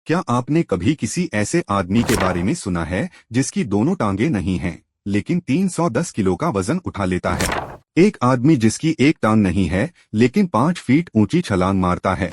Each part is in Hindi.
क्या आपने कभी किसी ऐसे आदमी के बारे में सुना है जिसकी दोनों टांगे नहीं हैं, लेकिन 310 किलो का वजन उठा लेता है? एक आदमी जिसकी एक टांग नहीं है लेकिन 5 फीट ऊंची छलांग मारता है।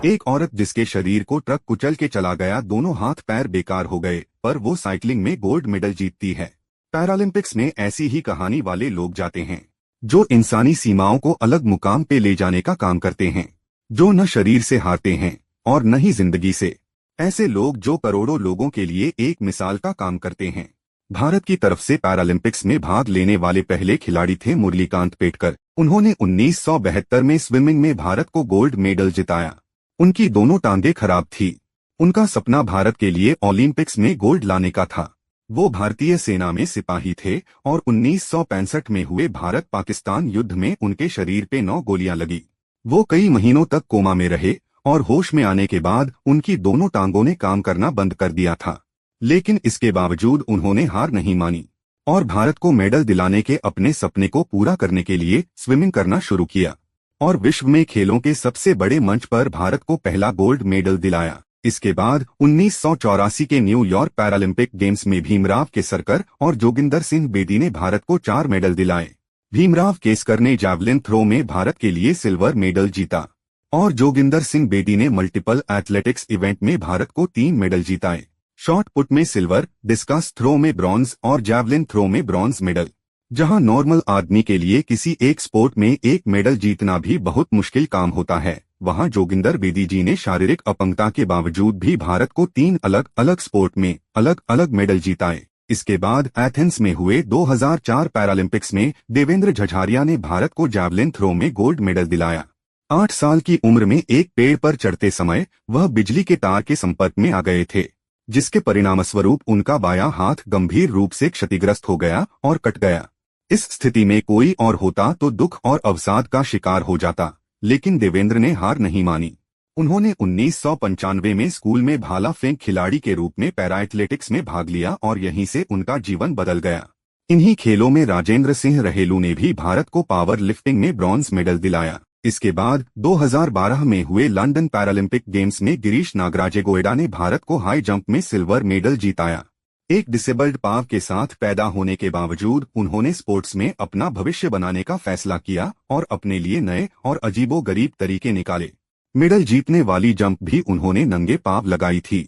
एक औरत जिसके शरीर को ट्रक कुचल के चला गया, दोनों हाथ पैर बेकार हो गए, पर वो साइकिलिंग में गोल्ड मेडल जीतती है। पैरालंपिक्स में ऐसी ही कहानी वाले लोग जाते हैं, जो इंसानी सीमाओं को अलग मुकाम पे ले जाने का काम करते हैं, जो न शरीर से हारते हैं और न ही जिंदगी से। ऐसे लोग जो करोड़ों लोगों के लिए एक मिसाल का काम करते हैं। भारत की तरफ से पैरालंपिक्स में भाग लेने वाले पहले खिलाड़ी थे मुरलीकांत पेटकर। उन्होंने 1972 में स्विमिंग में भारत को गोल्ड मेडल जिताया। उनकी दोनों टांगें खराब थी। उनका सपना भारत के लिए ओलंपिक्स में गोल्ड लाने का था। वो भारतीय सेना में सिपाही थे और 1965 में हुए भारत पाकिस्तान युद्ध में उनके शरीर पे 9 गोलियां लगी। वो कई महीनों तक कोमा में रहे और होश में आने के बाद उनकी दोनों टांगों ने काम करना बंद कर दिया था। लेकिन इसके बावजूद उन्होंने हार नहीं मानी और भारत को मेडल दिलाने के अपने सपने को पूरा करने के लिए स्विमिंग करना शुरू किया और विश्व में खेलों के सबसे बड़े मंच पर भारत को पहला गोल्ड मेडल दिलाया। इसके बाद 1984 के न्यूयॉर्क पैरालंपिक गेम्स में भीमराव केसरकर और जोगिंदर सिंह बेदी ने भारत को 4 मेडल दिलाए। भीमराव केसरकर ने जैवलिन थ्रो में भारत के लिए सिल्वर मेडल जीता और जोगिंदर सिंह बेदी ने मल्टीपल एथलेटिक्स इवेंट में भारत को 3 मेडल जीताए। शॉट पुट में सिल्वर, डिस्कस थ्रो में ब्रॉन्ज और जैवलिन थ्रो में ब्रॉन्ज मेडल। जहां नॉर्मल आदमी के लिए किसी एक स्पोर्ट में एक मेडल जीतना भी बहुत मुश्किल काम होता है, वहां जोगिंदर बेदी जी ने शारीरिक अपंगता के बावजूद भी भारत को 3 अलग अलग स्पोर्ट में अलग अलग मेडल जीताए। इसके बाद एथेंस में हुए 2004 पैरालंपिक्स में देवेंद्र झझारिया ने भारत को जैवलिन थ्रो में गोल्ड मेडल दिलाया। 8 साल की उम्र में एक पेड़ पर चढ़ते समय वह बिजली के तार के संपर्क में आ गए थे, जिसके परिणामस्वरूप उनका बायां हाथ गंभीर रूप से क्षतिग्रस्त हो गया और कट गया। इस स्थिति में कोई और होता तो दुख और अवसाद का शिकार हो जाता, लेकिन देवेंद्र ने हार नहीं मानी। उन्होंने 1995 में स्कूल में भाला फेंक खिलाड़ी के रूप में पैरा एथलेटिक्स में भाग लिया और यहीं से उनका जीवन बदल गया। इन्हीं खेलों में राजेंद्र सिंह रहेलू ने भी भारत को पावर लिफ्टिंग में ब्रॉन्ज मेडल दिलाया। इसके बाद 2012 में हुए लंदन पैरालंपिक गेम्स में गिरीश नागराजेगोयडा ने भारत को हाई जंप में सिल्वर मेडल जीताया। एक डिसेबल्ड पांव के साथ पैदा होने के बावजूद उन्होंने स्पोर्ट्स में अपना भविष्य बनाने का फैसला किया और अपने लिए नए और अजीबोगरीब तरीके निकाले। मेडल जीतने वाली जंप भी उन्होंने नंगे पांव लगाई थी।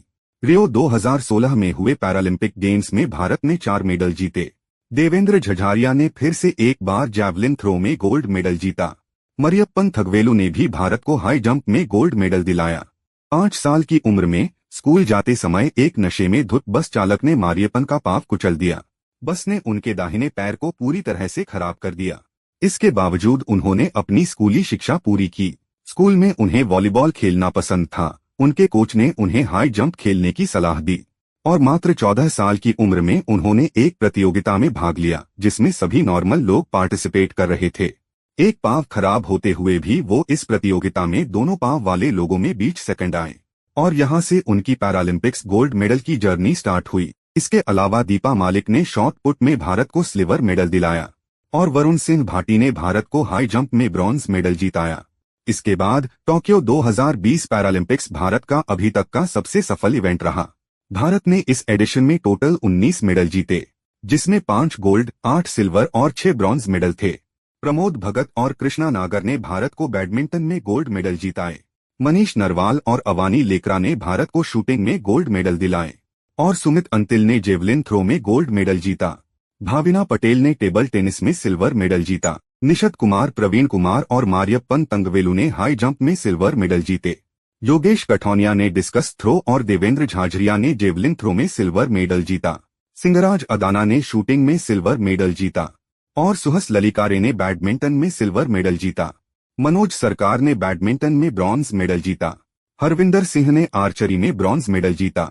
रियो 2016 में हुए पैरालंपिक गेम्स में भारत ने 4 मेडल जीते। देवेंद्र झझारिया ने फिर से एक बार जैवलिन थ्रो में गोल्ड मेडल जीता। मरियप्पन थगवेलु ने भी भारत को हाई जंप में गोल्ड मेडल दिलाया। 5 साल की उम्र में स्कूल जाते समय एक नशे में धुत बस चालक ने मारियप्पन का पांव कुचल दिया। बस ने उनके दाहिने पैर को पूरी तरह से खराब कर दिया। इसके बावजूद उन्होंने अपनी स्कूली शिक्षा पूरी की। स्कूल में उन्हें वॉलीबॉल खेलना पसंद था। उनके कोच ने उन्हें हाई जंप खेलने की सलाह दी और मात्र 14 साल की उम्र में उन्होंने एक प्रतियोगिता में भाग लिया जिसमें सभी नॉर्मल लोग पार्टिसिपेट कर रहे थे। एक पांव खराब होते हुए भी वो इस प्रतियोगिता में दोनों पांव वाले लोगों में 20 सेकंड आए और यहां से उनकी पैरालंपिक्स गोल्ड मेडल की जर्नी स्टार्ट हुई। इसके अलावा दीपा मालिक ने शॉट पुट में भारत को सिल्वर मेडल दिलाया और वरुण सिंह भाटी ने भारत को हाई जंप में ब्रॉन्ज मेडल जीताया। इसके बाद टोक्यो 2020 पैरालंपिक्स भारत का अभी तक का सबसे सफल इवेंट रहा। भारत ने इस एडिशन में टोटल 19 मेडल जीते, जिसमें 5 गोल्ड, 8 सिल्वर और 6 ब्रॉन्ज मेडल थे। प्रमोद भगत और कृष्णा नागर ने भारत को बैडमिंटन में गोल्ड मेडल जीताए। मनीष नरवाल और अवानी लेकरा ने भारत को शूटिंग में गोल्ड मेडल दिलाए और सुमित अंतिल ने जेवलिन थ्रो में गोल्ड मेडल जीता। भाविना पटेल ने टेबल टेनिस में सिल्वर मेडल जीता। निशत कुमार, प्रवीण कुमार और मारियप्पन तंगवेलु ने हाई जंप में सिल्वर मेडल जीते। योगेश कठौनिया ने डिस्कस थ्रो और देवेंद्र झाझरिया ने जेवलिन थ्रो में सिल्वर मेडल जीता। सिंगराज अदाना ने शूटिंग में सिल्वर मेडल जीता और सुहस ललिकारे ने बैडमिंटन में सिल्वर मेडल जीता। मनोज सरकार ने बैडमिंटन में ब्रॉन्ज मेडल जीता। हरविंदर सिंह ने आर्चरी में ब्रॉन्ज मेडल जीता।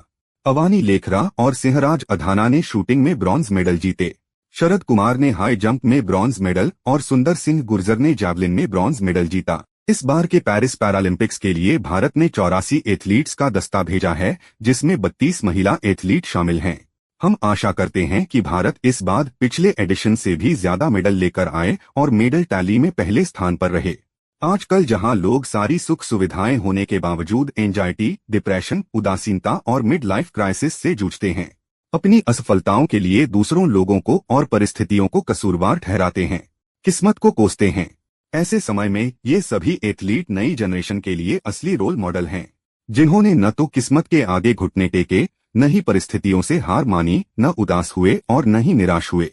अवानी लेखरा और सिंहराज अधाना ने शूटिंग में ब्रॉन्ज मेडल जीते। शरद कुमार ने हाई जंप में ब्रॉन्ज मेडल और सुंदर सिंह गुर्जर ने जैवलिन में ब्रॉन्ज मेडल जीता। इस बार के पेरिस पैरालंपिक्स के लिए भारत ने 84 एथलीट्स का दस्ता भेजा है, जिसमें 32 महिला एथलीट शामिल हैं। हम आशा करते हैं कि भारत इस बार पिछले एडिशन से भी ज्यादा मेडल लेकर आए और मेडल टैली में पहले स्थान पर रहे। आजकल जहां लोग सारी सुख सुविधाएं होने के बावजूद एंजाइटी, डिप्रेशन, उदासीनता और मिड लाइफ क्राइसिस से जूझते हैं, अपनी असफलताओं के लिए दूसरों लोगों को और परिस्थितियों को कसूरवार ठहराते हैं, किस्मत को कोसते हैं, ऐसे समय में ये सभी एथलीट नई जनरेशन के लिए असली रोल मॉडल हैं, जिन्होंने न तो किस्मत के आगे घुटने टेके, न ही परिस्थितियों से हार मानी, न उदास हुए और न ही निराश हुए।